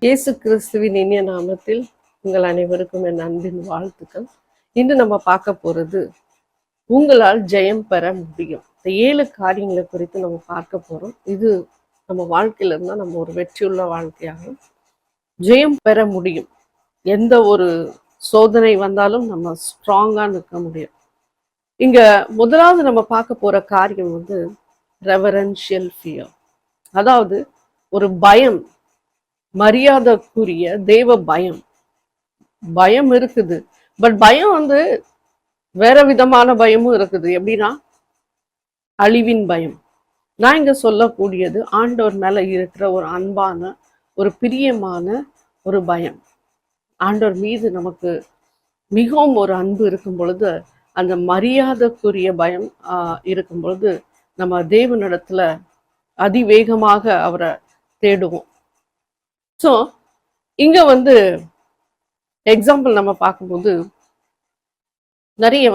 இயேசு கிறிஸ்துவின் இனிய நாமத்தில் உங்கள் அனைவருக்கும் என் அன்பின் வாழ்த்துக்கள். இன்று நம்ம பார்க்க போறது உங்களால் ஜெயம் பெற முடியும். இந்த 7 காரியங்களை குறித்து நம்ம பார்க்க போறோம். இது நம்ம வாழ்க்கையில இருந்தா நம்ம ஒரு வெற்றியுள்ள வாழ்க்கையாக ஜெயம் பெற முடியும். எந்த ஒரு சோதனை வந்தாலும் நம்ம ஸ்ட்ராங்கா நிற்க முடியும். இங்க முதலாவது நம்ம பார்க்க போற காரியம் ரெவரன்ஷியல் ஃபியர், அதாவது ஒரு பயம், மரியாதைக்குரிய தேவ பயம். பயம் இருக்குது, பட் பயம் வேற விதமான பயமும் இருக்குது. எப்படின்னா அழிவின் பயம். நான் இங்க சொல்லக்கூடியது ஆண்டவர் மேல இருக்கிற ஒரு அன்பான, ஒரு பிரியமான ஒரு பயம். ஆண்டவர் மீது நமக்கு மிகவும் ஒரு அன்பு இருக்கும் பொழுது, அந்த மரியாதைக்குரிய பயம் இருக்கும் பொழுது நம்ம தேவனிடத்துல அதிவேகமாக அவரை தேடுவோம். ஸோ இங்க எக்ஸாம்பிள் நம்ம பார்க்கும்போது நிறைய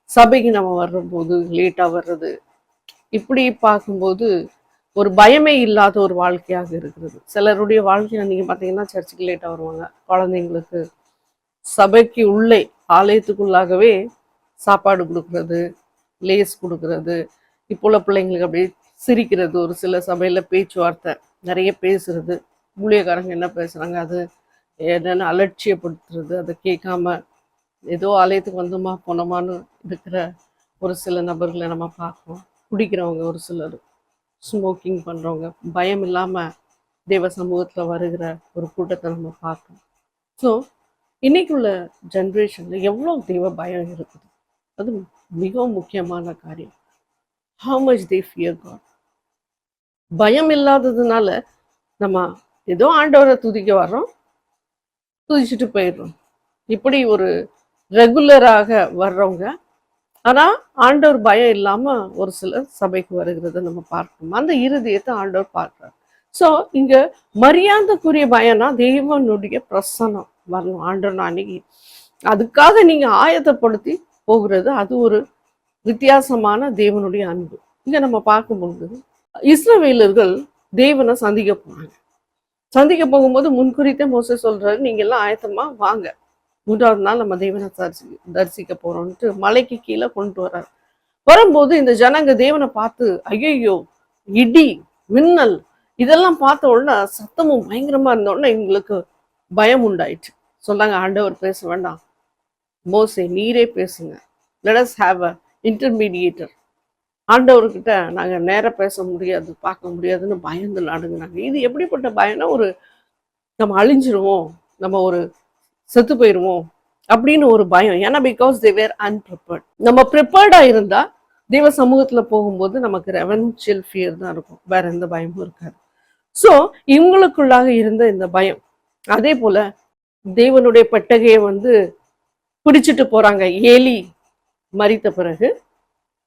சபைக்கு நம்ம வர்றபோது லேட்டாக வர்றது, இப்படி பார்க்கும்போது ஒரு பயமே இல்லாத ஒரு வாழ்க்கையாக இருக்கிறது. சிலருடைய வாழ்க்கையில நீங்க பார்த்தீங்கன்னா சர்ச்சுக்கு லேட்டாக வருவாங்க. குழந்தைங்களுக்கு சபைக்கு உள்ளே ஆலயத்துக்குள்ளாகவே சாப்பாடு கொடுக்கறது, லேஸ் கொடுக்கறது, இப்போ உள்ள பிள்ளைங்களுக்கு அப்படியே சிரிக்கிறது, ஒரு சில சபையில பேச்சுவார்த்தை நிறைய பேசுறது, ஊழியக்காரங்க என்ன பேசுறாங்க அது என்னென்னு அலட்சியப்படுத்துறது, அதை கேட்காம ஏதோ ஆலயத்துக்கு வந்தோமா போனோமான்னு இருக்கிற ஒரு சில நபர்களை நம்ம பார்க்கணும். குடிக்கிறவங்க, ஒரு சிலர் ஸ்மோக்கிங் பண்ணுறவங்க, பயம் இல்லாமல் தேவ சமூகத்தில் வருகிற ஒரு கூட்டத்தை நம்ம பார்க்கணும். ஸோ இன்னைக்குள்ள ஜென்ரேஷனில் எவ்வளோ தேவ பயம் இருக்குது, அது மிகவும் முக்கியமான காரியம். How much they fear God. பயம் இல்லாததுனால நம்ம ஏதோ ஆண்டவரை துதிக்க வர்றோம், துதிச்சுட்டு போயிடுறோம். இப்படி ஒரு ரெகுலராக வர்றவங்க, ஆனால் ஆண்டவர் பயம் இல்லாமல் ஒரு சிலர் சபைக்கு வருகிறத நம்ம பார்க்கணும். அந்த இருதயத்தை ஆண்டவர் பார்க்குறார். ஸோ இங்க மரியாதைக்குரிய பயம்னா தேவனுடைய பிரசன்னம் வரணும் ஆண்டவர் அன்னைக்கு. அதுக்காக நீங்க ஆயத்தப்படுத்தி போகிறது, அது ஒரு வித்தியாசமான தேவனுடைய அன்பு. இங்க நம்ம பார்க்கும்போது இஸ்ரவேலர்கள் தேவனை சந்திக்க போனாங்க. சந்திக்க போகும்போது முன்குறித்தே மோசே சொல்றாரு, நீங்க எல்லாம் ஆயத்தமா வாங்க, 3வது நாள் நம்ம தேவனை தரிசிக்க போறோம்ட்டு மலைக்கு கீழே கொண்டு வர்றாரு. வரும்போது இந்த ஜனங்க தேவனை பார்த்து ஐயோ, இடி மின்னல் இதெல்லாம் பார்த்த உடனே, சத்தமும் பயங்கரமா இருந்த உடனே இவங்களுக்கு பயம் உண்டாயிடுச்சு. சொன்னாங்க, ஆண்டவர் பேச வேண்டாம், மோசே நீரே பேசுங்க, let us have a intermediator. ஆண்டவர்கிட்ட நாங்கள் நேராக பேச முடியாது, பார்க்க முடியாதுன்னு பயந்து நடுங்கினாங்க. இது எப்படிப்பட்ட பயம்னா, ஒரு நம்ம அழிஞ்சிருவோம், நம்ம ஒரு செத்து போயிடுவோம் அப்படின்னு ஒரு பயம். ஏன்னா பிகாஸ் தே வேர் அன்பிரிப்பேர்ட். நம்ம ப்ரிப்பேர்டா இருந்தா தேவ சமூகத்துல போகும்போது நமக்கு ரெவரன்ஷியல் ஃபியர் தான் இருக்கும், வேற எந்த பயமும் இருக்காது. ஸோ இவங்களுக்குள்ளாக இருந்த இந்த பயம். அதே போல தேவனுடைய பெட்டகையை பிடிச்சிட்டு போறாங்க. ஏலி மரித்த பிறகு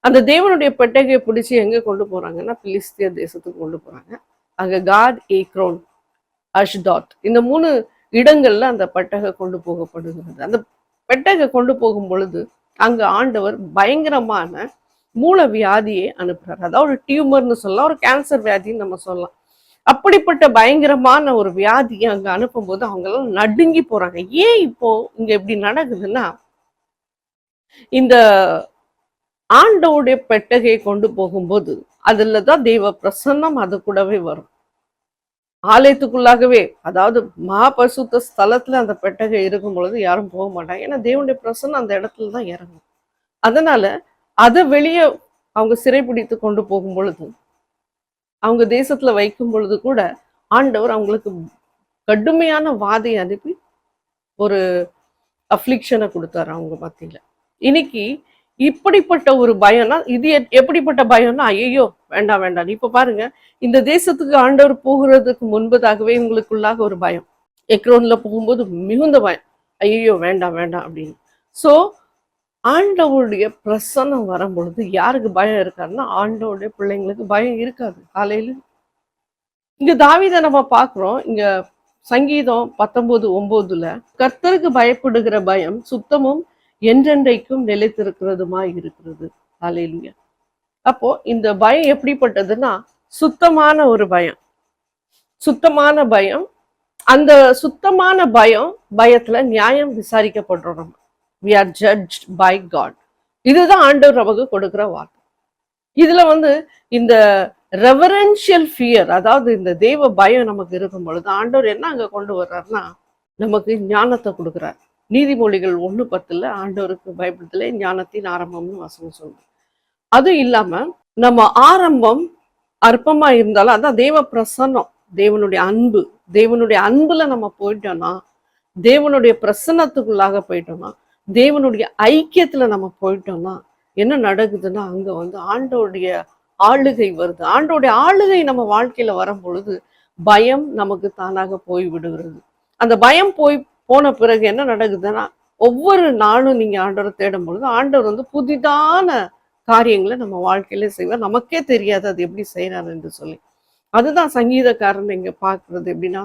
அந்த தேவனுடைய பெட்டகையை பிடிச்சி எங்க கொண்டு போறாங்கன்னா பிலிஸ்திய தேசத்துக்கு கொண்டு போறாங்க. அங்க காத், ஏக்ரோன், அஷ்டாத், இந்த 3 இடங்கள்ல அந்த பெட்டகை கொண்டு போகப்படுகிறது. அந்த பெட்டகை கொண்டு போகும் பொழுது அங்க ஆண்டவர் பயங்கரமான மூல வியாதியை அனுப்புறாரு. அதாவது ஒரு டியூமர்னு சொல்லலாம், ஒரு கேன்சர் வியாதின்னு நம்ம சொல்லலாம். அப்படிப்பட்ட பயங்கரமான ஒரு வியாதியை அங்க அனுப்பும் போது அவங்க எல்லாம் நடுங்கி போறாங்க. ஏன் இப்போ இங்க இப்படி நடக்குதுன்னா, இந்த ஆண்டவுடைய பெட்டகையை கொண்டு போகும்போது அதுலதான் தெய்வ பிரசன்னம் அது கூடவே வரும். ஆலயத்துக்குள்ளாகவே, அதாவது மகாபரிசுத்த ஸ்தலத்துல அந்த பெட்டகை இருக்கும் பொழுது யாரும் போக மாட்டாங்க. ஏன்னா தேவனுடைய பிரசன்னம் அந்த இடத்துல தான் இறங்கும். அதனால அதை வெளியே அவங்க சிறைப்பிடித்து கொண்டு போகும் பொழுது, அவங்க தேசத்துல வைக்கும் பொழுது கூட ஆண்டவர் அவங்களுக்கு கடுமையான வாதை அனுப்பி ஒரு அஃப்ளிக்ஷனை கொடுத்தாரு அவங்க மத்தியில. இன்னைக்கு இப்படிப்பட்ட ஒரு பயம்னா, இது எப்படிப்பட்ட பயம்னா, ஐயோ வேண்டாம் வேண்டாம். இப்ப பாருங்க, இந்த தேசத்துக்கு ஆண்டவர் போகிறதுக்கு முன்பதாகவே உங்களுக்குள்ளாக ஒரு பயம். எக்ரோன்ல போகும்போது மிகுந்த பயம், ஐயோ வேண்டாம் வேண்டாம் அப்படின்னு. ஸோ ஆண்டவருடைய பிரசன்னம் வரும் பொழுது யாருக்கு பயம் இருக்காருன்னா, ஆண்டவருடைய பிள்ளைங்களுக்கு பயம் இருக்காது. காலையில இங்க தாவீதை நம்ம பார்க்கிறோம். இங்க சங்கீதம் 19:9 கர்த்தருக்கு பயப்படுகிற பயம் சுத்தமும் என்றென்றைக்கும் நிலைத்திருக்கிறதுமா இருக்கிறது. ஹல்லேலூயா. அப்போ இந்த பயம் எப்படிப்பட்டதுன்னா, சுத்தமான ஒரு பயம். சுத்தமான பயம், அந்த சுத்தமான பயத்துல நியாயம் விசாரிக்கப்படுறோம் நம்ம. we are judged by God. இதுதான் ஆண்டவர் நமக்கு கொடுக்கிற வார்த்தை. இதுல இந்த ரெவரன்ஷியல் ஃபியர், அதாவது இந்த தெய்வ பயம் நமக்கு இருக்கும் பொழுது ஆண்டவர் என்ன அங்க கொண்டு வர்றாருன்னா நமக்கு ஞானத்தை கொடுக்குறார். நீதிமொழிகள் 1:10 ஆண்டவருக்கு பயப்படுதலே ஞானத்தின் ஆரம்பம்னு வசனம் சொல்லுது. அது இல்லாம நம்ம ஆரம்பம் அற்பமா இருந்தாலும் அதான் தேவ பிரசன்னம், தேவனுடைய அன்பு, தேவனுடைய அன்புல நம்ம போயிட்டோம்னா, தேவனுடைய பிரசன்னத்துக்குள்ளாக போயிட்டோம்னா, தேவனுடைய ஐக்கியத்துல நம்ம போயிட்டோம்னா என்ன நடக்குதுன்னா அங்க ஆண்டோடைய ஆளுகை வருது. ஆண்டோடைய ஆளுகை நம்ம வாழ்க்கையில வரும் பொழுது பயம் நமக்கு தானாக போய் விடுகிறது. அந்த பயம் போன பிறகு என்ன நடக்குதுன்னா ஒவ்வொரு நாளும் நீங்க ஆண்டவரை தேடும் பொழுது ஆண்டவர் புதிதான காரியங்களை நம்ம வாழ்க்கையில செய்வார். நமக்கே தெரியாது அது எப்படி செய்யறாரு என்று சொல்லி. அதுதான் சங்கீதக்காரன் இங்க பார்க்கறது எப்படின்னா,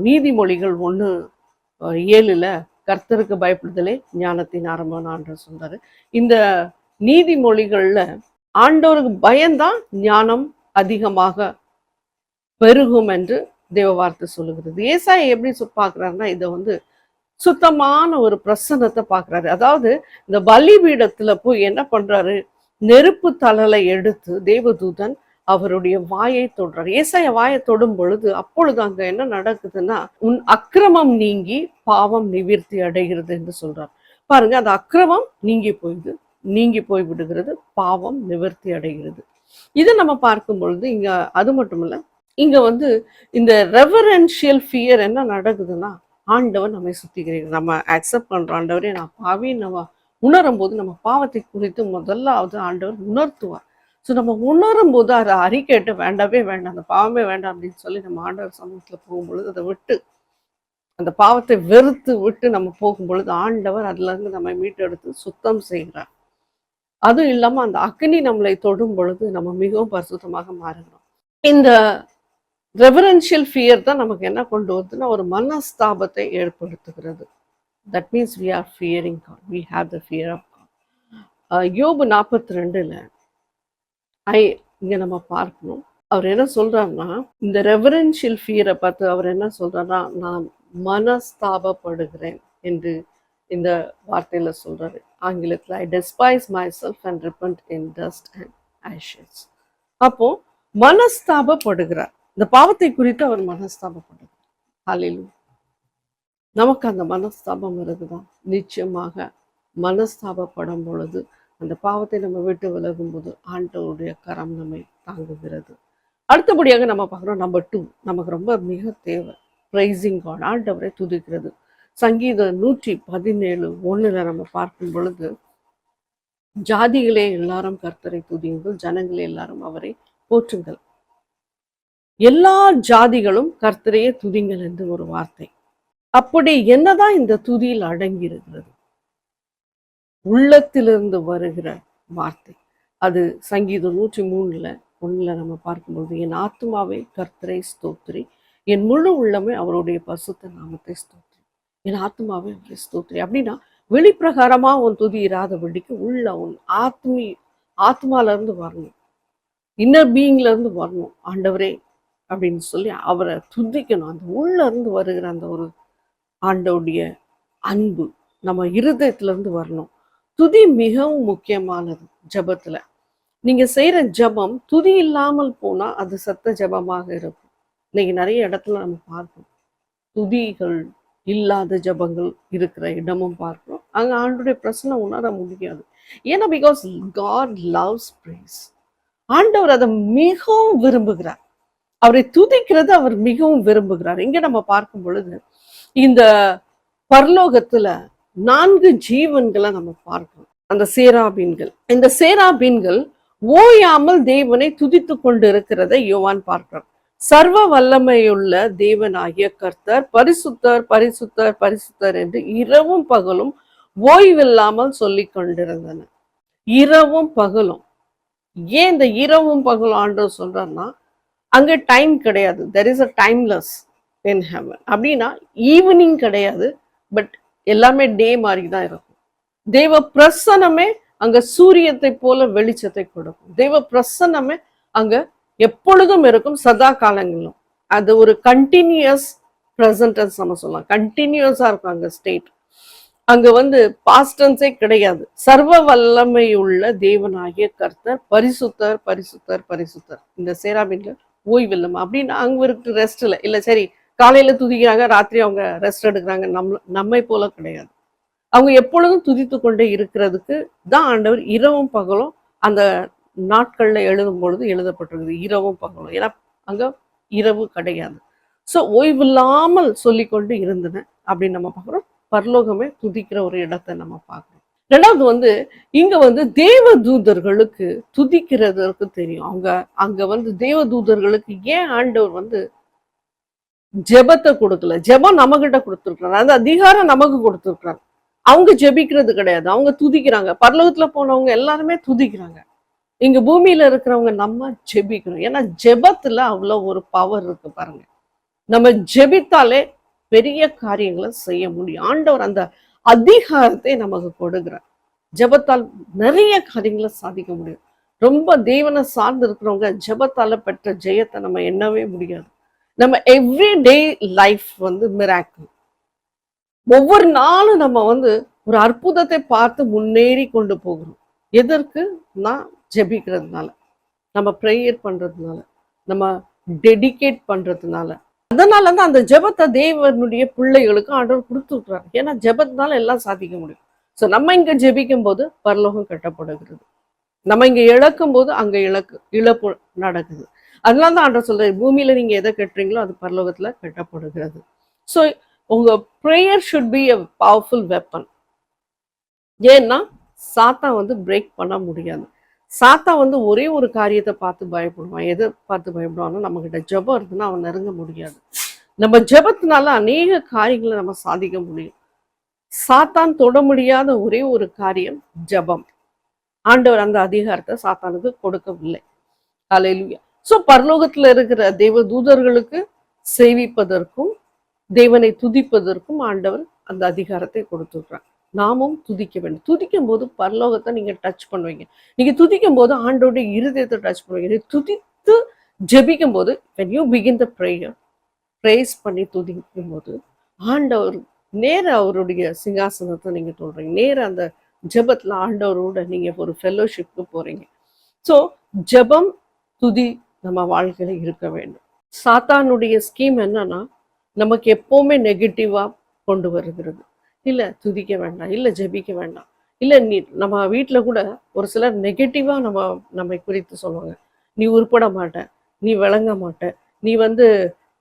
நீதிமொழிகள் 1:7 கர்த்தருக்கு பயப்படுதலே ஞானத்தின் ஆரம்பம் ஆண்டவர் சொல்றாரு. இந்த நீதிமொழிகள்ல ஆண்டவருக்கு பயம்தான் ஞானம் அதிகமாக பெருகும் என்று தேவ வார்த்தை சொல்லுகிறது. ஏசாயா எப்படி பார்க்கிறாருன்னா இதை சுத்தமான ஒரு பிரசன்னத்தை பார்க்கிறாரு. அதாவது இந்த பலிபீடத்துல போய் என்ன பண்றாரு, நெருப்பு தழலை எடுத்து தேவதூதன் அவருடைய வாயை தொடுறார். ஏசாயா வாயை தொடும் பொழுது அப்பொழுது அங்க என்ன நடக்குதுன்னா உன் அக்கிரமம் நீங்கி பாவம் நிவிர்த்தி அடைகிறது என்று சொல்றார். பாருங்க, அந்த அக்கிரமம் நீங்கி போய் விடுகிறது, பாவம் நிவர்த்தி அடைகிறது. இதை நம்ம பார்க்கும் பொழுது இங்க அது மட்டும் இல்ல, இங்க இந்த ரெவரன்ஷியல் ஃபியர் என்ன நடக்குதுன்னா ஆண்டவர் நம்மை சுத்திக்கிறீர்கள், நம்ம அக்செப்ட் பண்றோம். ஆண்டவரே நான் பாவின்னு நம்ம உணரும் போது நம்ம பாவத்தை குறித்து முதலாவது ஆண்டவர் உணர்த்துவார். ஸோ நம்ம உணரும் போது அதை அறிக்கைட்டு வேண்டாம் அந்த பாவமே வேண்டாம் அப்படின்னு சொல்லி நம்ம ஆண்டவர் சமூகத்துல போகும்பொழுது அதை விட்டு அந்த பாவத்தை வெறுத்து விட்டு நம்ம போகும் பொழுது ஆண்டவர் அதுல இருந்து நம்ம மீட்டெடுத்து சுத்தம் செய்கிறார். அதுவும் இல்லாம அந்த அக்னி நம்மளை தொடும் பொழுது நம்ம மிகவும் பரிசுத்தமாக மாறுகிறோம். இந்த ரெவரன்ஷியல் ஃபியர் தான் நமக்கு என்ன கொண்டு வருதுன்னா ஒரு மனஸ்தாபத்தை ஏற்படுத்துகிறது. That means we are fearing God, we have the fear of God. யோபு 42 இங்க நம்ம பார்க்கணும். அவர் என்ன சொல்றாருன்னா இந்த ரெவரன்ஷியல் ஃபியரை பார்த்து அவர் என்ன சொல்றாருன்னா நான் மனஸ்தாபப்படுகிறேன் என்று இந்த வார்த்தையில சொல்றாரு. ஆங்கிலத்தில் I despise myself and repent in dust and ashes. அப்போ மனஸ்தாபப்படுகிறார், இந்த பாவத்தை குறித்து அவர் மனஸ்தாபப்படுகிறார். ஹல்லேலூயா. நமக்கு அந்த மனஸ்தாபம் இருக்குதான். நிச்சயமாக மனஸ்தாபப்படும் பொழுது அந்த பாவத்தை நம்ம விட்டு விலகும் போது ஆண்டவருடைய கரம் நம்மை தாங்குகிறது. அடுத்தபடியாக நம்ம பார்க்குறோம் நம்பர் 2 நமக்கு ரொம்ப மிக தேவை, பிரைசிங் காட், ஆண்டவரை துதிக்கிறது. சங்கீதம் 117:1 நம்ம பார்க்கும் பொழுது ஜாதிகளே எல்லாரும் கர்த்தரை துதியுங்கள், ஜனங்களே எல்லாரும் அவரை போற்றுங்கள். எல்லா ஜாதிகளும் கர்த்தரையே துதிங்கள் என்று ஒரு வார்த்தை. அப்படி என்னதான் இந்த துதியில் அடங்கி இருக்கிறது? உள்ளத்திலிருந்து வருகிற வார்த்தை. அது சங்கீதம் 103:1 நம்ம பார்க்கும்போது என் ஆத்துமாவே கர்த்தரை ஸ்தோத்திரி, என் முழு உள்ளமே அவருடைய பரிசுத்த நாமத்தை ஸ்தோத்திரி, என் ஆத்துமாவே அவரை ஸ்தோத்திரி. அப்படின்னா வெளிப்பிரகாரமா உன் துதி இராதபடிக்கு உள்ள உன் ஆத்மால இருந்து வரணும், இன்னர் பீயிங்ல இருந்து வரணும். ஆண்டவரே அப்படின்னு சொல்லி அவரை துதிக்கணும். அந்த உள்ள இருந்து வருகிற அந்த ஒரு ஆண்டவுடைய அன்பு நம்ம இருதயத்துல இருந்து வரணும். துதி மிகவும் முக்கியமானது ஜபத்துல. நீங்க செய்யற ஜபம் துதி இல்லாமல் போனா அது சத்த ஜபமாக இருக்கும். இன்னைக்கு நிறைய இடத்துல நம்ம பார்ப்போம் துதிகள் இல்லாத ஜபங்கள் இருக்கிற இடமும் பார்க்கிறோம். அங்க ஆண்டோடைய பிரச்சனை உணர முடியாது. ஏன்னா பிகாஸ் காட் லவ்ஸ் பிரேஸ். ஆண்டவர் அதை மிகவும் விரும்புகிறார். அவரை துதிக்கிறது அவர் மிகவும் விரும்புகிறார். இங்க நம்ம பார்க்கும் பொழுது இந்த பரலோகத்துல 4 ஜீவன்களை நம்ம பார்க்கிறோம், அந்த சேராபீன்கள். இந்த சேராபீன்கள் ஓயாமல் தேவனை துதித்து கொண்டு இருக்கிறதை யோவான் பார்க்கிறார். சர்வ வல்லமையுள்ள தேவனாகிய கர்த்தர் பரிசுத்தர் பரிசுத்தர் பரிசுத்தர் என்று இரவும் பகலும் ஓய்வில்லாமல் சொல்லி கொண்டிருந்தன. இரவும் பகலும். ஏன் இந்த இரவும் பகலும் ஆண்டவர் சொல்றாருன்னா அங்க டைம் கிடையாது. there is a timeless in heaven. அப்படின்னா ஈவினிங் கிடையாது, பட் எல்லாமே டே மாதிரி தான் இருக்கும். தேவ பிரசன்னமே அங்க சூரியத்தை போல வெளிச்சத்தை கொடுக்கும். தேவ பிரசன்னமே அங்க எப்பொழுதும் இருக்கும், சதா காலங்களிலும். அது ஒரு கண்டினியூஸ் ப்ரெசன்ட் டென்ஸ் நம்ம சொல்லலாம். கண்டினியூஸா இருக்கும் அங்க ஸ்டேட். அங்க வந்து பாஸ்ட் டென்ஸே கிடையாது. சர்வ வல்லமை உள்ள தேவனாகிய கர்த்தர் பரிசுத்தர் பரிசுத்தர் பரிசுத்தர். இந்த சேராபீன்ல ஓய்வில்லம் அப்படின்னு அங்க இருக்கு ரெஸ்ட் இல்லை. இல்ல சரி காலையில துதிக்கிறாங்க, ராத்திரி அவங்க ரெஸ்ட் எடுக்கிறாங்க. நம்மை போல கிடையாது. அவங்க எப்பொழுதும் துதித்து கொண்டே இருக்கிறதுக்கு தான் ஆண்டவர் இரவும் பகலும் அந்த நாட்கள்ல எழுதும் பொழுது எழுதப்பட்டிருக்குது. இரவும் பகலும். ஏன்னா அங்க இரவு கிடையாது. ஸோ ஓய்வில்லாமல் சொல்லிக்கொண்டு இருந்தன அப்படின்னு நம்ம பார்க்குறோம். பரலோகமே துதிக்கிற ஒரு இடத்தை நம்ம பார்க்குறோம். ரெண்டாவது வந்து இங்க வந்து தேவ தூதர்களுக்கு துதிக்கிறதுக்கு தெரியும். அவங்க அங்க வந்து தேவ தூதர்களுக்கு ஏன் ஆண்டவர் வந்து ஜெபத்தை கொடுக்கல? ஜெபம் நம்ம கிட்ட கொடுத்துருக்காரு, அந்த அதிகாரம் நமக்கு கொடுத்துருக்காரு. அவங்க ஜெபிக்கிறது கிடையாது, அவங்க துதிக்கிறாங்க. பரலோகத்துல போனவங்க எல்லாருமே துதிக்கிறாங்க. இங்க பூமியில இருக்கிறவங்க நம்ம ஜெபிக்கிறோம். ஏன்னா ஜெபத்துல அவ்வளவு ஒரு பவர் இருக்கு பாருங்க. நம்ம ஜெபித்தாலே பெரிய காரியங்களை செய்ய முடியும். ஆண்டவர் அந்த அதிகாரத்தை நமக்கு கொடுக்கிறார். ஜெபத்தால் நிறைய காரியங்களை சாதிக்க முடியும். ரொம்ப தேவனை சார்ந்து இருக்கிறவங்க ஜெபத்தால பெற்ற ஜெயத்தை நம்ம எண்ணவே முடியாது. நம்ம எவ்ரி டே லைஃப் வந்து மிராக்கிள். ஒவ்வொரு நாளும் நம்ம வந்து ஒரு அற்புதத்தை பார்த்து முன்னேறி கொண்டு போகிறோம். எதற்கு? நான் ஜெபிக்கிறதுனால, நம்ம ப்ரேயர் பண்றதுனால, நம்ம டெடிகேட் பண்றதுனால. அதனால தான் அந்த ஜெபத்தை தேவனுடைய பிள்ளைகளுக்கு ஆண்டவர் கொடுத்துருக்கிறார். ஏன்னா ஜெபத்தினால எல்லாம் சாதிக்க முடியும். ஸோ நம்ம இங்க ஜெபிக்கும் போது பரலோகம் கட்டப்படுகிறது. நம்ம இங்க இழக்கும் போது அங்க இழப்பு நடக்குது. அதனால தான் ஆண்டவர் சொல்றாரு, பூமியில நீங்க எதை கட்டுறீங்களோ அது பரலோகத்துல கட்டப்படுகிறது. ஸோ உங்க prayer should be a powerful weapon. ஏன்னா சாத்தான் வந்து பிரேக் பண்ண முடியாது. சாத்தான் வந்து ஒரே ஒரு காரியத்தை பார்த்து பயப்படுவான். எதை பார்த்து பயப்படுவான்னா, நம்ம கிட்ட ஜெபம் இருக்குன்னா அவன் நெருங்க முடியாது. நம்ம ஜெபத்தினால அநேக காரியங்களை நம்ம சாதிக்க முடியும். சாத்தான் தொட முடியாத ஒரே ஒரு காரியம் ஜெபம். ஆண்டவர் அந்த அதிகாரத்தை சாத்தானுக்கு கொடுக்கவில்லை. ஹல்லேலூயா. ஸோ பரலோகத்துல இருக்கிற தேவ தூதர்களுக்கு சேவிப்பதற்கும் தேவனை துதிப்பதற்கும் ஆண்டவர் அந்த அதிகாரத்தை கொடுத்துருக்கிறார். நாமும் துதிக்க வேண்டும். துதிக்கும் போது பரலோகத்தை நீங்க டச் பண்ணுவீங்க. நீங்க துதிக்கும் போது ஆண்டோடைய இருதயத்தை டச் பண்ணுவீங்க. துதித்து ஜெபிக்கும் போது when you begin the prayer, praise பண்ணி துதிக்கும் போது ஆண்டவர் நேர அவருடைய சிங்காசனத்தை நீங்க சொல்றீங்க. நேர அந்த ஜெபத்துல ஆண்டவரோட நீங்க ஒரு ஃபெல்லோஷிப்க்கு போறீங்க. ஸோ ஜெபம் துதி நம்ம வாழ்க்கையில இருக்க வேண்டும். சாத்தானுடைய ஸ்கீம் என்னன்னா, நமக்கு எப்பவுமே நெகட்டிவா கொண்டு வருகிறது. இல்ல துதிக்க வேண்டாம், இல்ல ஜெபிக்க வேண்டாம், இல்ல நீ நம்ம வீட்டுல கூட ஒரு சிலர் நெகட்டிவா நம்மை குறித்து சொல்லுவாங்க. நீ உருப்பட மாட்ட, நீ விளங்க மாட்ட, நீ வந்து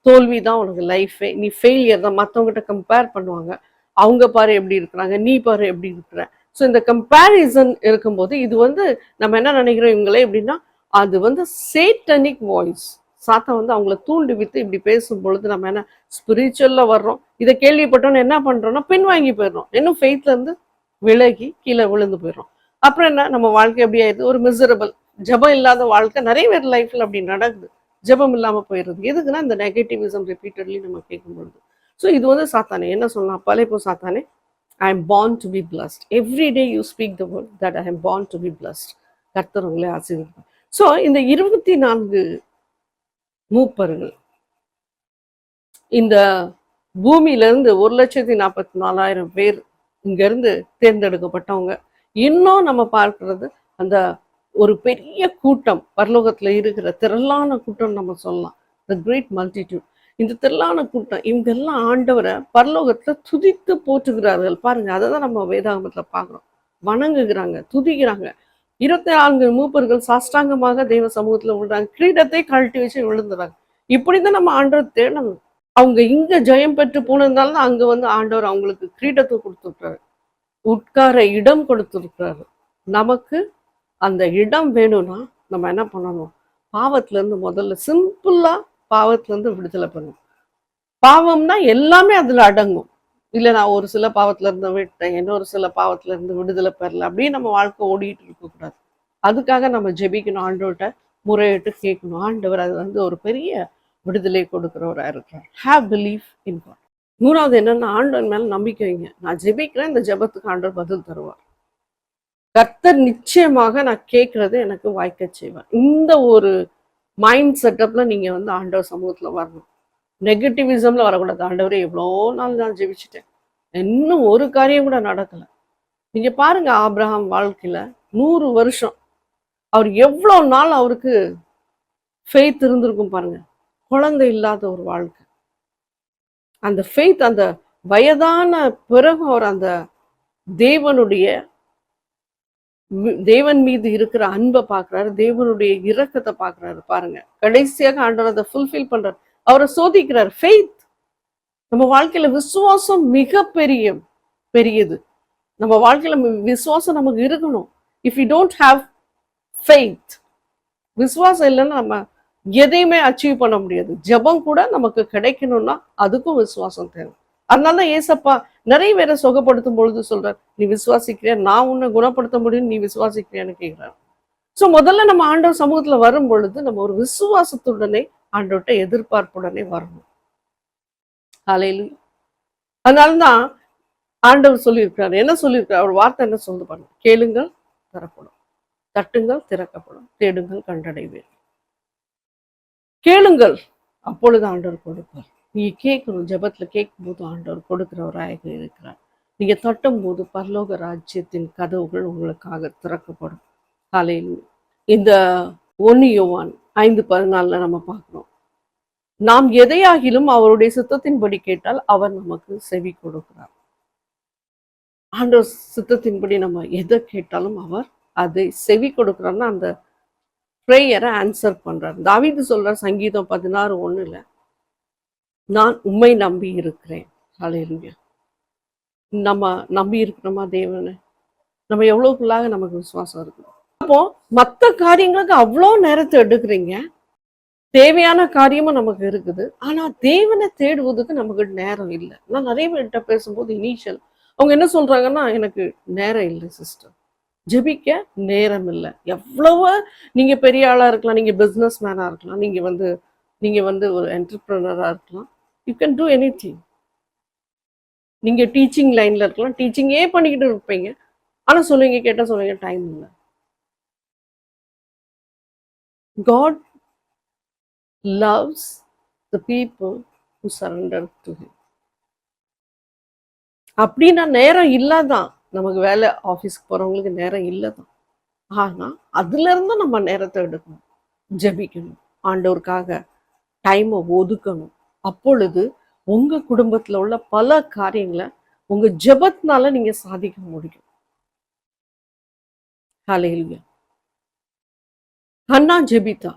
தோல்விதான் உனக்கு லைஃபே, நீ ஃபெயிலியர் தான். மற்றவங்ககிட்ட கம்பேர் பண்ணுவாங்க. அவங்க பாரு எப்படி இருக்கிறாங்க, நீ பாரு எப்படி இருக்கிற. ஸோ இந்த கம்பேரிசன் இருக்கும்போது இது வந்து நம்ம என்ன நினைக்கிறோம், இவங்களே எப்படின்னா அது வந்து சேட்டனிக் வாய்ஸ். சாத்தா வந்து அவங்கள தூண்டி வித்து இப்படி பேசும் பொழுது நம்ம என்ன ஸ்பிரிச்சுவல்ல வர்றோம். இதை கேள்விப்பட்டோன்னு என்ன பண்றோம்னா பின்வாங்கி போயிடுறோம். இன்னும் ஃபெய்த்ல இருந்து விலகி கீழே விழுந்து போயிடுறோம். அப்புறம் என்ன, நம்ம வாழ்க்கை எப்படி ஆயிடுது, ஒரு மிசரபிள். ஜபம் இல்லாத வாழ்க்கை நிறைய பேர் லைஃப்ல அப்படி நடக்குது. ஜபம் இல்லாம போயிடுறது. எதுக்குன்னா இந்த நெகட்டிவிசம் ரிப்பீட்டட்லி நம்ம கேட்கும் பொழுது. ஸோ இது வந்து சாத்தானே என்ன சொல்லலாம், பல இப்போ சாத்தானே, I am born to be blessed. Every day you speak the word that I am born to be blessed. கர்த்தர் உங்களை ஆசீர்வதிப்பார். ஸோ இந்த 24 மூப்பர்கள் இந்த பூமியில இருந்து 1,44,000 பேர் இங்க இருந்து தேர்ந்தெடுக்கப்பட்டவங்க. இன்னும் நம்ம பார்க்கிறது அந்த ஒரு பெரிய கூட்டம், பரலோகத்துல இருக்கிற திரளான கூட்டம் நம்ம சொல்லலாம். The great multitude. இந்த திரளான கூட்டம் இவங்க எல்லாம் ஆண்டவரை பரலோகத்துல துதித்து போற்றுகிறார்கள். பாருங்க, அதை தான் நம்ம வேதாகமத்துல பார்க்குறோம். வணங்குகிறாங்க, துதிக்கிறாங்க. 24 மூப்பர்கள் சாஷ்டாங்கமாக தெய்வ சமூகத்துல விழுறாங்க. கிரீடத்தை கழட்டி வச்சு விழுந்துறாங்க. இப்படிதான் நம்ம ஆண்டவர் தேடணும். அவங்க இங்க ஜெயம் பெற்று போனதுனால தான் அங்க வந்து ஆண்டவர் அவங்களுக்கு கிரீடத்தை கொடுத்துருக்காரு, உட்கார இடம் கொடுத்துருக்காரு. நமக்கு அந்த இடம் வேணும்னா நம்ம என்ன பண்ணணும், பாவத்துல இருந்து முதல்ல சிம்பிளா பாவத்துல இருந்து விடுதலை பண்ணணும். பாவம்னா எல்லாமே அதுல அடங்கும். இல்ல நான் ஒரு சில பாவத்துல இருந்து விட்டேன், இன்னொரு சில பாவத்துல இருந்து விடுதலை பெறல, அப்படியே நம்ம வாழ்க்கை ஓடிட்டு இருக்க கூடாது. அதுக்காக நம்ம ஜெபிக்கணும், ஆண்டவர்கிட்ட முறையிட்டு கேட்கணும். ஆண்டவர் அது வந்து ஒரு பெரிய விடுதலை கொடுக்கிறவரா இருக்கிறார். Have believe in God. மூணாவது என்னன்னா, ஆண்டவர் மேல நம்பிக்கை வைங்க. நான் ஜெபிக்கிறேன், இந்த ஜெபத்துக்கு ஆண்டவர் பதில் தருவார். கர்த்தர் நிச்சயமாக நான் கேட்கறது எனக்கு வாய்க்க செய்வார். இந்த ஒரு மைண்ட் செட்டப்ல நீங்க வந்து ஆண்டவர் சமூகத்துல வரணும். நெகட்டிவிசம்ல வரக்கூடாது. ஆண்டவரே எவ்வளோ நாள் நான் ஜெபிச்சுட்டேன், இன்னும் ஒரு காரியம் கூட நடக்கல. நீங்க பாருங்க, ஆபிரகாம் வாழ்க்கையில 100 வருஷம் அவர் எவ்வளோ நாள் அவருக்கு ஃபெய்த் இருந்திருக்கும் பாருங்க. குழந்தை இல்லாத ஒரு வாழ்க்கை. அந்த ஃபெய்த், அந்த வயதான பிறகு அவர் அந்த தேவனுடைய தேவன் மீது இருக்கிற அன்பை பார்க்கிறாரு, தேவனுடைய இரக்கத்தை பார்க்கிறாரு. பாருங்க, கடைசியாக ஆண்டவர் அதை ஃபுல்ஃபில் பண்றாரு, அவரை சோதிக்கிறார். ஃபெய்த், நம்ம வாழ்க்கையில விசுவாசம் மிக பெரியது. நம்ம வாழ்க்கையில விசுவாசம் நமக்கு இருக்கணும். If you don't have faith, விசுவாசம் இல்லைன்னா நம்ம எதையுமே அச்சீவ் பண்ண முடியாது. ஜெபம் கூட நமக்கு கிடைக்கணும்னா அதுக்கும் விசுவாசம் தேவை. அதனாலதான் ஏசப்பா நிறைய பேரை சுகப்படுத்தும் பொழுது சொல்றார், நீ விசுவாசிக்கிறியா, நான் உன்னை குணப்படுத்த முடியும், நீ விசுவாசிக்கிறியான்னு கேட்கிறார். ஸோ முதல்ல நம்ம ஆண்டவர் சமூகத்துல வரும் பொழுது நம்ம ஒரு விசுவாசத்துடனே ஆண்டவர்கிட்ட எதிர்பார்ப்புடனே வரணும். ஹல்லேலூயா. அதனாலதான் ஆண்டவர் சொல்லியிருக்கிறார். என்ன சொல்லியிருக்கிறார்? அவர் வார்த்தை என்ன சொல்லு பாருங்க, கேளுங்கள் தரப்படும், தட்டுங்கள் திறக்கப்படும், தேடுங்கள் கண்டடைவேன். கேளுங்கள், அப்பொழுது ஆண்டவர் கொடுப்பார். நீங்க கேட்கணும், ஜெபத்துல கேட்கும் போது ஆண்டவர் கொடுக்கிறவராக இருக்கிறார். நீங்க தட்டும் போது பரலோக ராஜ்யத்தின் கதவுகள் உங்களுக்காக திறக்கப்படும். ஹல்லேலூயா. இந்த 1 யோவான் 5:14 நம்ம பார்க்கிறோம், நாம் எதையாகிலும் அவருடைய சித்தத்தின்படி கேட்டால் அவர் நமக்கு செவி கொடுக்கிறார். ஆண்டவர் சித்தத்தின்படி நம்ம எதை கேட்டாலும் அவர் அதை செவி கொடுக்கிறார்னா அந்த ப்ரேயரை ஆன்சர் பண்றார். தாவீது சொல்றார் சங்கீதம் 16:1, நான் உம்மை நம்பி இருக்கிறேன். ஹல்லேலூயா. நம்ம நம்பி இருக்கிறோமா தேவனை? நம்ம எவ்வளவுக்குள்ளாக நமக்கு விசுவாசம் இருக்கு? அப்போ மற்ற காரியங்களுக்கு அவ்வளோ நேரத்தை எடுக்கிறீங்க, தேவையான காரியமும் நமக்கு இருக்குது, ஆனா தேவனை தேடுவதுக்கு நமக்கு நேரம் இல்லை. நான் நிறைய பேர்கிட்ட பேசும்போது இனிஷியல் அவங்க என்ன சொல்றாங்கன்னா, எனக்கு நேரம் இல்லை சிஸ்டர், ஜெபிக்க நேரம் இல்லை. எவ்வளவு நீங்க பெரிய ஆளா இருக்கலாம், நீங்க பிசினஸ் மேனா இருக்கலாம், நீங்க வந்து ஒரு என்டர்பிரனரா இருக்கலாம், யூ கேன் டூ எனிதிங். நீங்க டீச்சிங் லைன்ல இருக்கலாம், டீச்சிங்கே பண்ணிக்கிட்டு இருப்பீங்க, ஆனா சொல்லுவீங்க, கேட்டா சொல்லுவீங்க டைம் இல்லை. God loves the people who surrender to him. அப்படின்னா நேரம் இல்லதான், நமக்கு வேலை ஆஃபீஸ்க்கு போறவங்களுக்கு நேரம் இல்லதான், ஆனா அதுல இருந்து நம்ம நேரத்தை எடுக்கணும், ஜெபிக்கணும், ஆண்டவருக்காக டைமை ஒதுக்கணும். அப்பொழுது உங்க குடும்பத்துல உள்ள பல காரியங்களை உங்க ஜெபத்தினால நீங்க சாதிக்க முடியும். ஹல்லேலூயா. ஹன்னா ஜெபித்தா,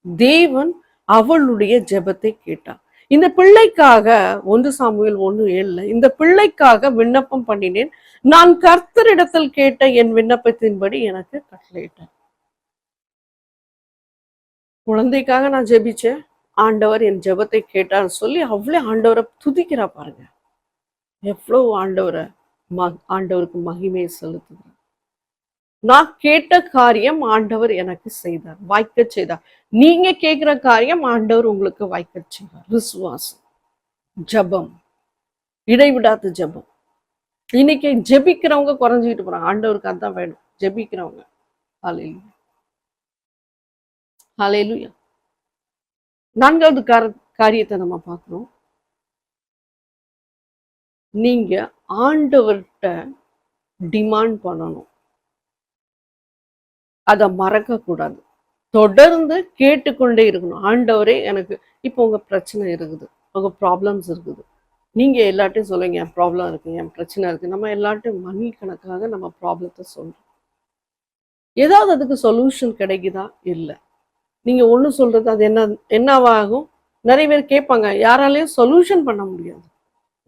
தேவன் அவளுடைய ஜெபத்தை கேட்டார். இந்த பிள்ளைக்காக 1 சாமுவேல் 1:7, இந்த பிள்ளைக்காக விண்ணப்பம் பண்ணினேன், நான் கர்த்தரிடத்தில் கேட்ட என் விண்ணப்பத்தின்படி எனக்கு கட்டளையிட்டார். குழந்தைக்காக நான் ஜெபிச்சேன், ஆண்டவர் என் ஜெபத்தை கேட்டார் சொல்லி அவளே ஆண்டவரை துதிக்கிறா. பாருங்க எவ்வளவு ஆண்டவருக்கு மகிமையை செலுத்துகிறார். நான் கேட்ட காரியம் ஆண்டவர் எனக்கு செய்தார், வாய்க்க செய்தார். நீங்க கேட்கிற காரியம் ஆண்டவர் உங்களுக்கு வாய்க்க செய்வார். விசுவாசம், ஜெபம், இடைவிடாத ஜெபம். இன்னைக்கு ஜெபிக்கிறவங்க குறைஞ்சிக்கிட்டு போறாங்க, ஆண்டவருக்கு அதான் வேணும், ஜெபிக்கிறவங்க. ஹல்லேலூயா. ஹல்லேலூயா. 4வது காரியத்தை நம்ம பார்க்கிறோம், நீங்க ஆண்டவர்கிட்ட டிமாண்ட் பண்ணணும், அதை மறக்க கூடாது, தொடர்ந்து கேட்டுக்கொண்டே இருக்கணும். ஆண்டவரே எனக்கு இப்போ உங்க பிரச்சனை இருக்குது, உங்க ப்ராப்ளம்ஸ் இருக்குது, நீங்க எல்லாட்டையும் சொல்லுங்க என் ப்ராப்ளம் இருக்கு, என் பிரச்சனை இருக்கு. நம்ம எல்லாட்டையும் மணி கணக்காக நம்ம ப்ராப்ளத்தை சொல்றோம், ஏதாவது அதுக்கு சொல்யூஷன் கிடைக்குதா? இல்லை. நீங்க ஒண்ணு சொல்றது அது என்னவாகும்? நிறைய பேர் கேட்பாங்க, யாராலையும் சொல்யூஷன் பண்ண முடியாது,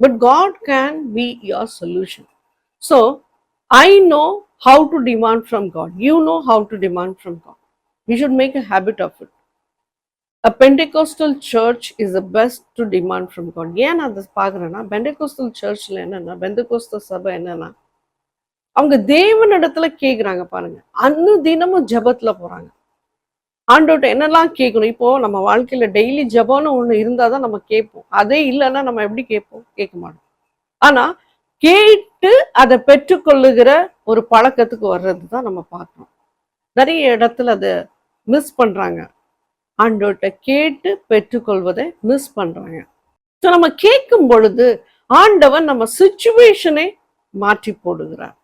but God can be your solution. So I know how to demand from God. You know how to demand from God. We should make a habit of it. A Pentecostal church is the best to demand from God. ஏன் நான் அதை பார்க்குறேன்னா, Pentecostal சர்ச்சில் என்னன்னா, பெந்தகோஸ்தல் சபை என்னன்னா, அவங்க தேவனிடத்துல கேட்குறாங்க. பாருங்க, தினமும் ஜெபத்துல போறாங்க, ஆண்டவர்கிட்ட என்னெல்லாம் கேட்கணும். இப்போ நம்ம வாழ்க்கையில டெய்லி ஜெபம்னு ஒண்ணு இருந்தாதான் நம்ம கேட்போம், அதே இல்லைன்னா நம்ம எப்படி கேட்போம்? கேட்க மாட்டோம். ஆனா கேட்டு அதை பெற்றுக்கொள்ளுகிற ஒரு பழக்கத்துக்கு வர்றது தான் நம்ம பார்க்கணும். நிறைய இடத்துல அதை மிஸ் பண்றாங்க. ஆண்டவர்கிட்ட கேட்டு பெற்றுக்கொள்வதை மிஸ் பண்றாங்க. ஸோ நம்ம கேட்கும் பொழுது ஆண்டவன் நம்ம சிச்சுவேஷனை மாற்றி போடுகிறார்.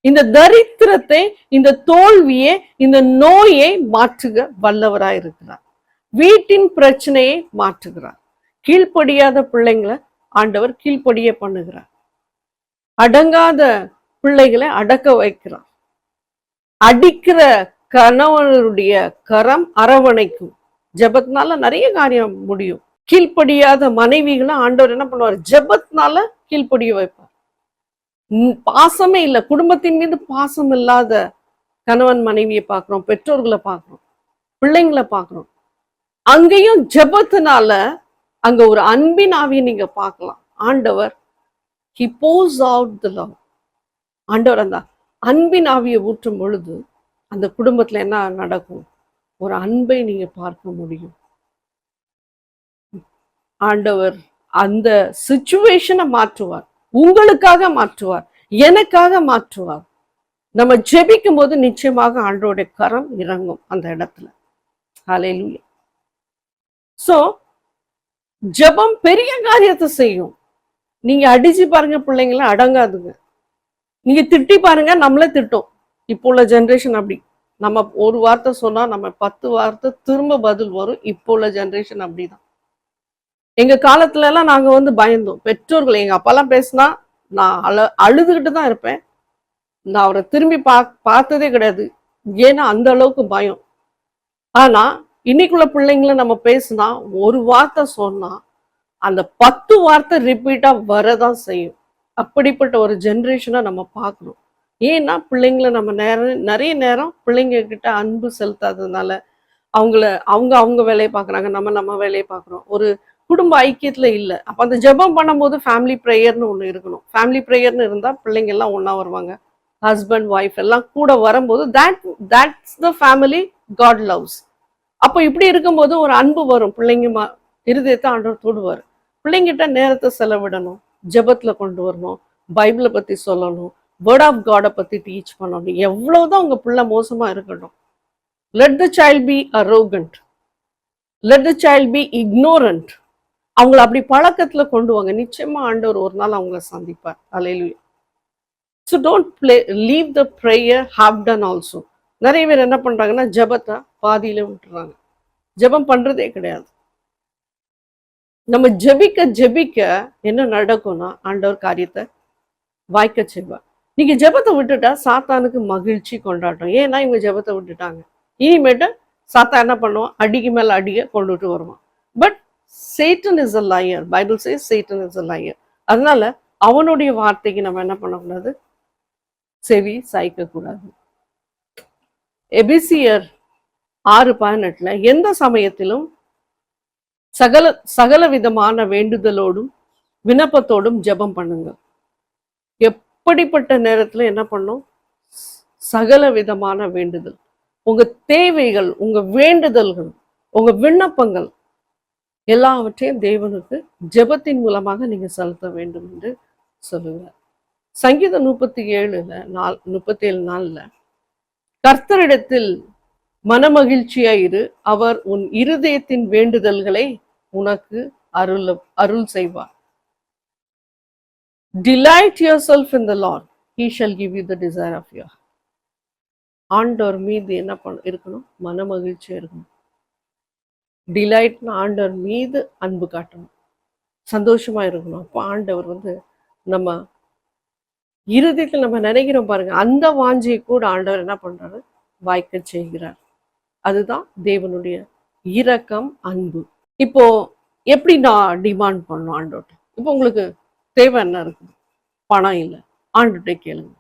இந்த தரித்திரத்தை, இந்த தோல்வியை, இந்த நோயை மாற்றுக வல்லவராய் இருக்கிறார். வீட்டின் பிரச்சனையை மாற்றுகிறார். கீழ்ப்படியாத பிள்ளைங்களை ஆண்டவர் கீழ்ப்படிய பண்ணுகிறார். அடங்காத பிள்ளைகளை அடக்க வைக்கிறார். அடிக்கிற கணவனுடைய கரம் அரவணைக்கும். ஜெபத்தினால நிறைய காரியம் முடியும். கீழ்ப்படியாத மனைவிகளை ஆண்டவர் என்ன பண்ணுவார்? ஜெபத்தினால கீழ்ப்படிய வைப்பார். பாசமே இல்லை, குடும்பத்தின் மீது பாசம் இல்லாத கணவன் மனைவியை பார்க்கிறோம், பெற்றோர்களை பார்க்கிறோம், பிள்ளைங்களை பார்க்கிறோம். அங்கேயும் ஜெபத்தினால அங்க ஒரு அன்பின் ஆவியை நீங்க பார்க்கலாம். ஆண்டவர் he pours out the love. ஆண்டவர் அந்த அன்பின் ஆவியை ஊற்றும் பொழுது அந்த குடும்பத்துல என்ன நடக்கும்? ஒரு அன்பை நீங்க பார்க்க முடியும். ஆண்டவர் அந்த சிச்சுவேஷனை மாற்றுவார், உங்களுக்காக மாற்றுவார், எனக்காக மாற்றுவார். நம்ம ஜெபிக்கும் போது நிச்சயமாக ஆண்டவருடைய கரம் இறங்கும் அந்த இடத்துல. ஹல்லேலூயா. சோ ஜெபம் பெரிய காரியத்தை செய்யும். நீங்க அடிச்சு பாருங்க, பிள்ளைங்கள அடங்காதுங்க. நீங்க திட்டி பாருங்க, நம்மளே திட்டோம். இப்போ உள்ள ஜென்ரேஷன் அப்படி. நம்ம ஒரு வார்த்தை சொன்னா நம்ம 10 வார்த்தை திரும்ப பதில் வரும். இப்போ உள்ள ஜென்ரேஷன் அப்படிதான். எங்க காலத்துல எல்லாம் நாங்க பயந்தோம். பெற்றோர்கள், எங்க அப்பாலாம் பேசினா நான் அழுதுகிட்டு தான் இருப்பேன். நான் அவரை திரும்பி பார்த்ததே கிடையாது. ஏன்னா அந்த அளவுக்கு பயம். ஆனா இன்னைக்குள்ள பிள்ளைங்களை நம்ம பேசினா ஒரு வார்த்தை சொன்னா அந்த 10 வார்த்தை ரிப்பீட்டா வரதான் செய்யும். அப்படிப்பட்ட ஒரு ஜென்ரேஷனை நம்ம பார்க்கணும். ஏன்னா பிள்ளைங்களை நம்ம நிறைய நேரம் பிள்ளைங்க கிட்ட அன்பு செலுத்தாததுனால அவங்க வேலையை பார்க்குறாங்க, நம்ம வேலையை பார்க்குறோம். ஒரு குடும்ப ஐக்கியத்துல இல்லை. அப்போ அந்த ஜெபம் பண்ணும்போது ஃபேமிலி ப்ரேயர்னு ஒன்று இருக்கணும். ஃபேமிலி ப்ரேயர்னு இருந்தால் பிள்ளைங்க எல்லாம் ஒன்றா வருவாங்க. ஹஸ்பண்ட் ஒய்ஃப் எல்லாம் கூட வரும்போது that's the family God loves. அப்போ இப்படி இருக்கும்போது ஒரு அன்பு வரும். பிள்ளைங்க இருதயத்தை ஆண்டவர் தொடுவார். பிள்ளைங்கிட்ட நேரத்தை செலவிடணும், ஜெபத்துல கொண்டு வரணும், பைபிளை பத்தி சொல்லணும், வேர்ட் ஆஃப் காடை பத்தி டீச் பண்ணணும். எவ்வளவுதான் உங்க பிள்ளை மோசமா இருக்கட்டும், let the child be arrogant, let the child be ignorant. அவங்கள அப்படி பழக்கத்துல கொண்டு வாங்க. நிச்சயமா ஆண்டவர் ஒரு நாள் அவங்கள சந்திப்பார். ஹல்லேலூயா. So don't leave the prayer half done also. நிறைய பேர் என்ன பண்றாங்கன்னா ஜெபத்தை பாதியில விட்டுறாங்க. ஜெபம் பண்றதே கிடையாது. நம்ம ஜெபிக்க என்ன நடக்கும்னா ஆண்டவர் காரியத்தை வாய்க்க செய்வார். நீங்க ஜெபத்தை விட்டுட்டா சாத்தானுக்கு மகிழ்ச்சி கொண்டாட்டம். ஏன்னா இவங்க ஜெபத்தை விட்டுட்டாங்க. இனிமேட்டு சாத்தான் என்ன பண்ணுவான்? அடிக்கு மேல அடிக்க கொண்டுட்டு வருவான். But Satan is a liar. Bible says Satan is a liar. அதனால அவனுடைய வார்த்தைக்கு நம்ம என்ன பண்ணக்கூடாது? செவி சாய்க்க கூடாது. எபிசியர் 6:18 எந்த சமயத்திலும் சகல விதமான வேண்டுதலோடும் விண்ணப்பத்தோடும் ஜெபம் பண்ணுங்க. எப்படிப்பட்ட நேரத்துல என்ன பண்ணும்? சகல விதமான வேண்டுதல். உங்க தேவைகள், உங்க வேண்டுதல்கள், உங்க விண்ணப்பங்கள் எல்லாவற்றையும் தேவனுக்கு ஜெபத்தின் மூலமாக நீங்க செலுத்த வேண்டும் என்று சொல்லுகிறார். சங்கீதம் 37:4 கர்த்தரிடத்தில் மனமகிழ்ச்சியாயிரு, அவர் உன் இருதயத்தின் வேண்டுதல்களை உனக்கு அருள் செய்வார். Delight yourself in the Lord, he shall give you the desire of your heart. ஆண்டவர் மீது என்ன இருக்கணும்? மனமகிழ்ச்சியா இருக்கணும். டிலைட்னா ஆண்டவர் மீது அன்பு காட்டணும், சந்தோஷமா இருக்கணும். அப்போ ஆண்டவர் நம்ம இருதயத்தில் நம்ம நினைக்கிறோம் பாருங்க, அந்த வாஞ்சியை கூட ஆண்டவர் என்ன பண்றாரு? வாய்க்க செய்கிறார். அதுதான் தேவனுடைய இரக்கம், அன்பு. இப்போ எப்படி நான் டிமாண்ட் பண்ணணும் ஆண்டோட்ட? இப்போ உங்களுக்கு தேவை என்ன இருக்குது? பணம் இல்லை, ஆண்டுகிட்ட கேளுங்க.